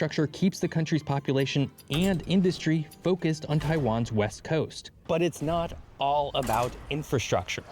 infrastructure keeps the country's population and industry focused on Taiwan's west coast. But it's not all about infrastructure.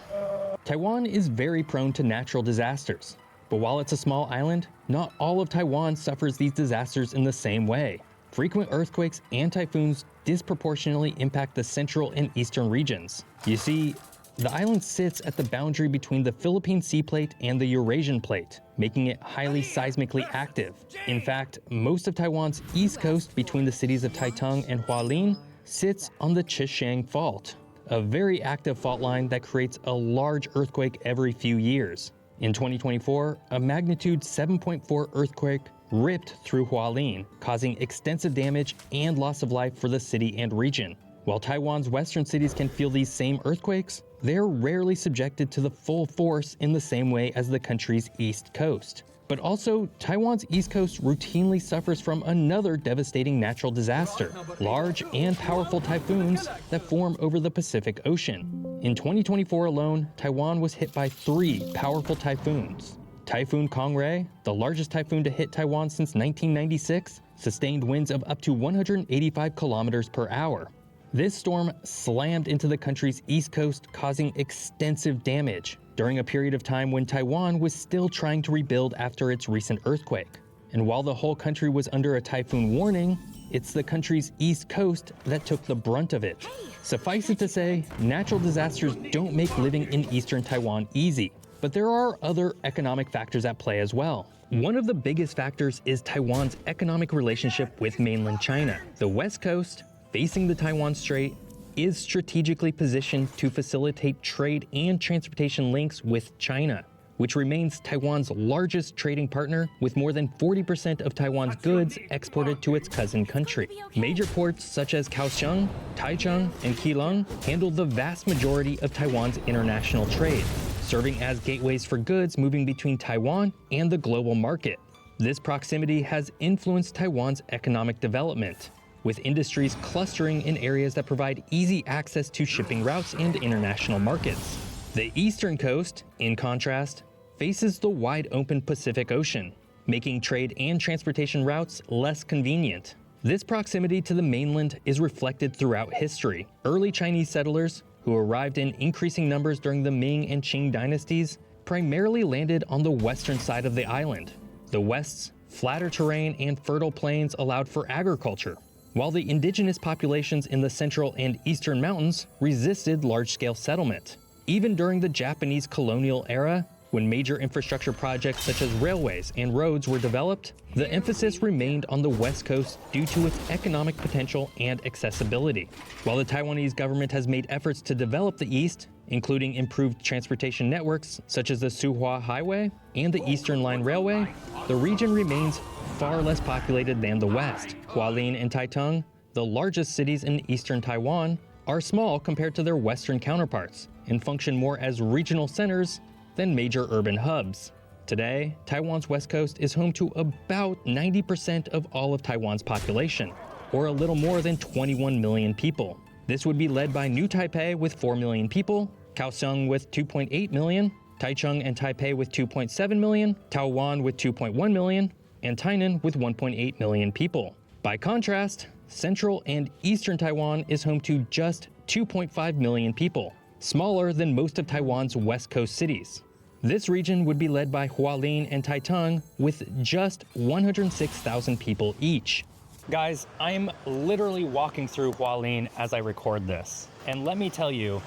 Taiwan is very prone to natural disasters. But while it's a small island, not all of Taiwan suffers these disasters in the same way. Frequent earthquakes and typhoons disproportionately impact the central and eastern regions. You see, the island sits at the boundary between the Philippine Sea Plate and the Eurasian Plate, making it highly seismically active. In fact, most of Taiwan's east coast between the cities of Taitung and Hualien sits on the Chishang Fault, a very active fault line that creates a large earthquake every few years. In 2024, a magnitude 7.4 earthquake ripped through Hualien, causing extensive damage and loss of life for the city and region. While Taiwan's western cities can feel these same earthquakes, they're rarely subjected to the full force in the same way as the country's east coast. But also, Taiwan's east coast routinely suffers from another devastating natural disaster, large and powerful typhoons that form over the Pacific Ocean. In 2024 alone, Taiwan was hit by 3 powerful typhoons. Typhoon Kongray, the largest typhoon to hit Taiwan since 1996, sustained winds of up to 185 kilometers per hour. This storm slammed into the country's east coast, causing extensive damage during a period of time when Taiwan was still trying to rebuild after its recent earthquake. And while the whole country was under a typhoon warning, it's the country's east coast that took the brunt of it. Suffice it to say, natural disasters don't make living in eastern Taiwan easy. But there are other economic factors at play as well. One of the biggest factors is Taiwan's economic relationship with mainland China. The west coast, facing the Taiwan Strait, is strategically positioned to facilitate trade and transportation links with China, which remains Taiwan's largest trading partner, with more than 40% of Taiwan's goods exported to its cousin country. Major ports such as Kaohsiung, Taichung, and Keelung handle the vast majority of Taiwan's international trade, serving as gateways for goods moving between Taiwan and the global market. This proximity has influenced Taiwan's economic development, with industries clustering in areas that provide easy access to shipping routes and international markets. The eastern coast, in contrast, faces the wide-open Pacific Ocean, making trade and transportation routes less convenient. This proximity to the mainland is reflected throughout history. Early Chinese settlers, who arrived in increasing numbers during the Ming and Qing dynasties, primarily landed on the western side of the island. The West's flatter terrain and fertile plains allowed for agriculture, while the indigenous populations in the central and eastern mountains resisted large-scale settlement. Even during the Japanese colonial era, when major infrastructure projects such as railways and roads were developed, the emphasis remained on the west coast due to its economic potential and accessibility. While the Taiwanese government has made efforts to develop the east, including improved transportation networks such as the Suhua Highway and the Eastern Line Railway, the region remains far less populated than the west. Hualien and Taitung, the largest cities in eastern Taiwan, are small compared to their western counterparts and function more as regional centers than major urban hubs. Today, Taiwan's west coast is home to about 90% of all of Taiwan's population, or a little more than 21 million people. This would be led by New Taipei with 4 million people, Kaohsiung with 2.8 million, Taichung and Taipei with 2.7 million, Taoyuan with 2.1 million, and Tainan with 1.8 million people. By contrast, central and eastern Taiwan is home to just 2.5 million people, smaller than most of Taiwan's west coast cities. This region would be led by Hualien and Taitung with just 106,000 people each. Guys, I'm literally walking through Hualien as I record this. And let me tell you,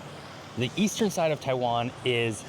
the eastern side of Taiwan is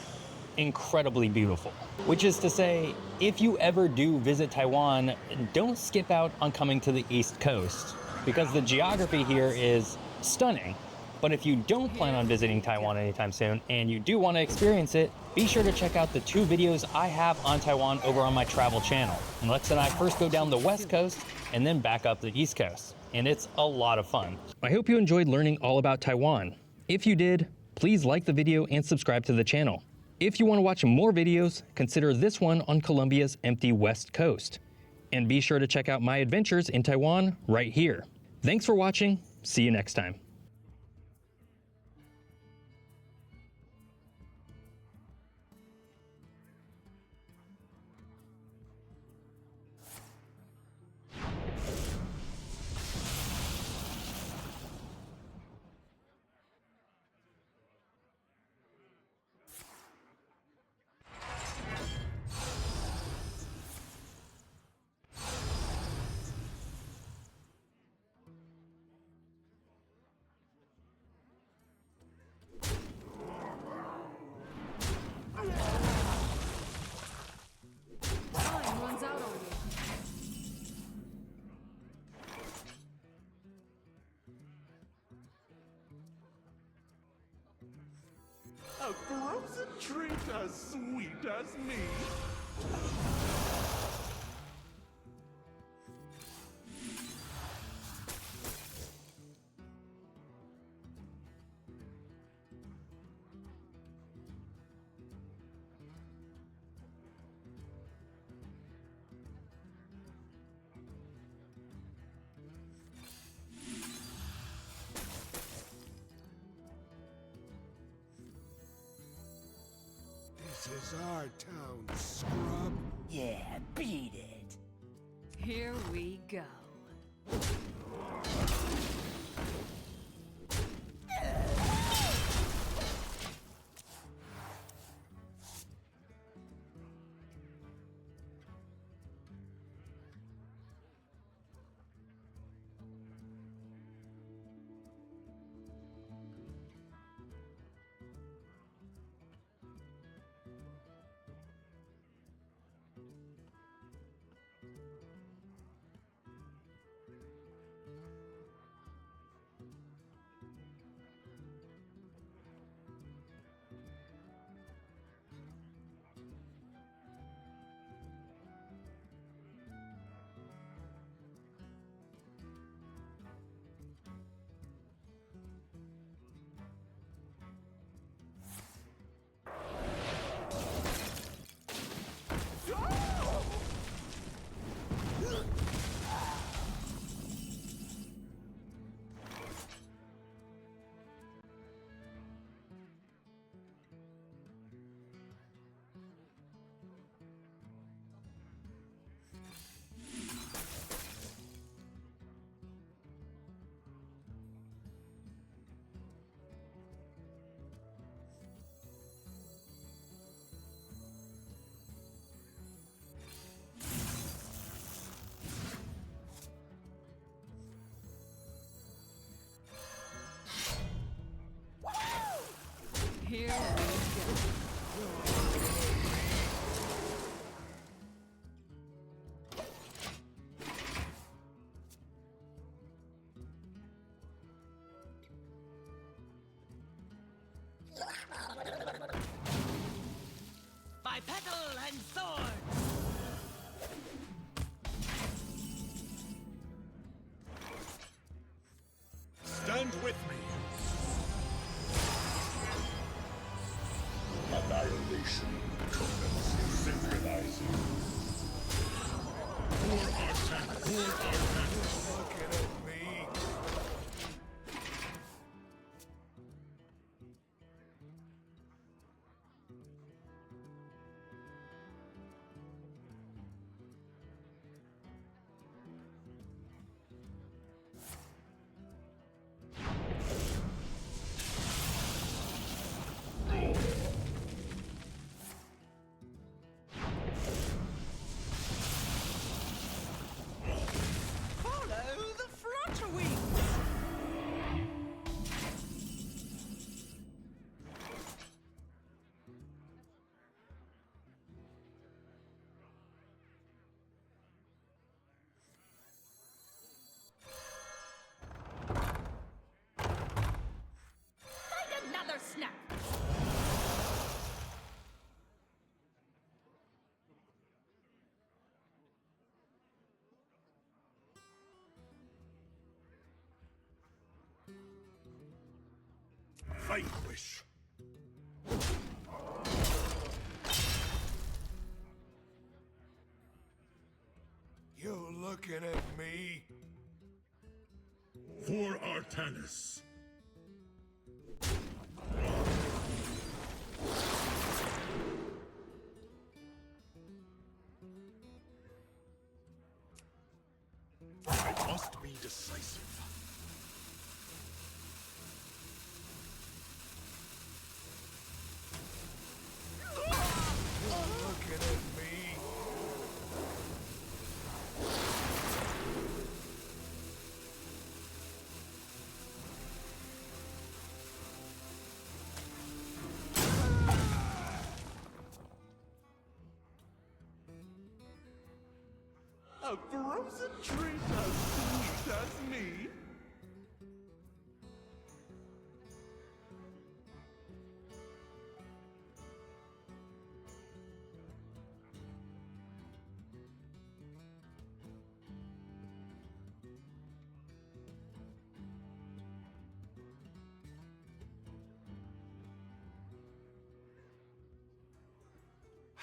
incredibly beautiful. Which is to say, if you ever do visit Taiwan, don't skip out on coming to the east coast, because the geography here is stunning. But if you don't plan on visiting Taiwan anytime soon and you do want to experience it, be sure to check out the 2 videos I have on Taiwan over on my travel channel. And Lex and I first go down the west coast and then back up the east coast. And it's a lot of fun. I hope you enjoyed learning all about Taiwan. If you did, please like the video and subscribe to the channel. If you want to watch more videos, consider this one on Colombia's empty west coast. And be sure to check out my adventures in Taiwan right here. Thanks for watching. See you next time. treat as sweet as me. This is our town, scrub. Yeah, beat it. Here we go. Here we go. By petal and sword! Stand with me. Annihilation commences synchronizing. Looking at me. Follow the flutter wings! Find another snack. Vanquish. You looking at me? For Artanis. I must be decisive. Looking at me? A frozen treat as sweet as me.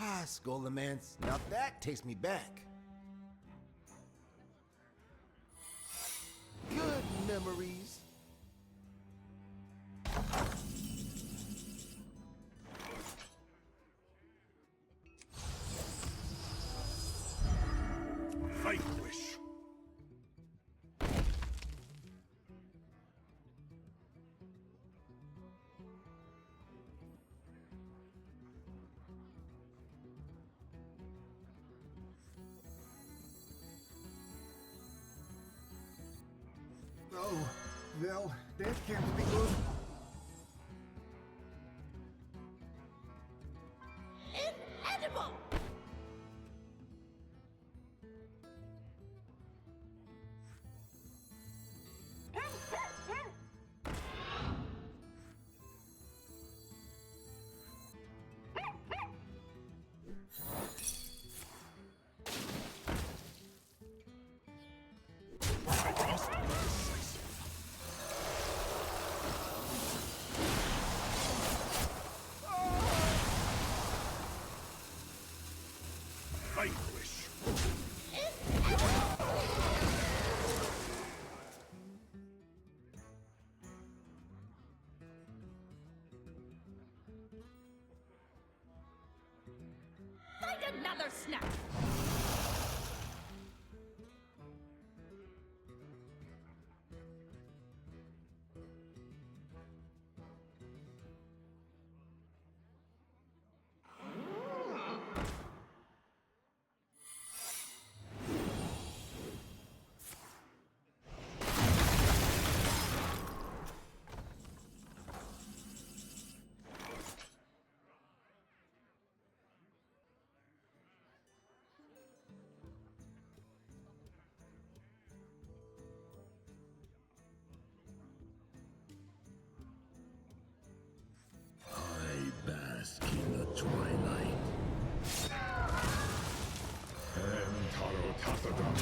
Ah, Skolemance. Now that takes me back. Good memories. Vanquish. Oh, well, that can't be good. Inedible! Vanquish. Find another snack! I bask in the twilight. Entaro Tathagam.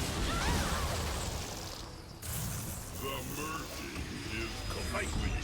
The merging is complete.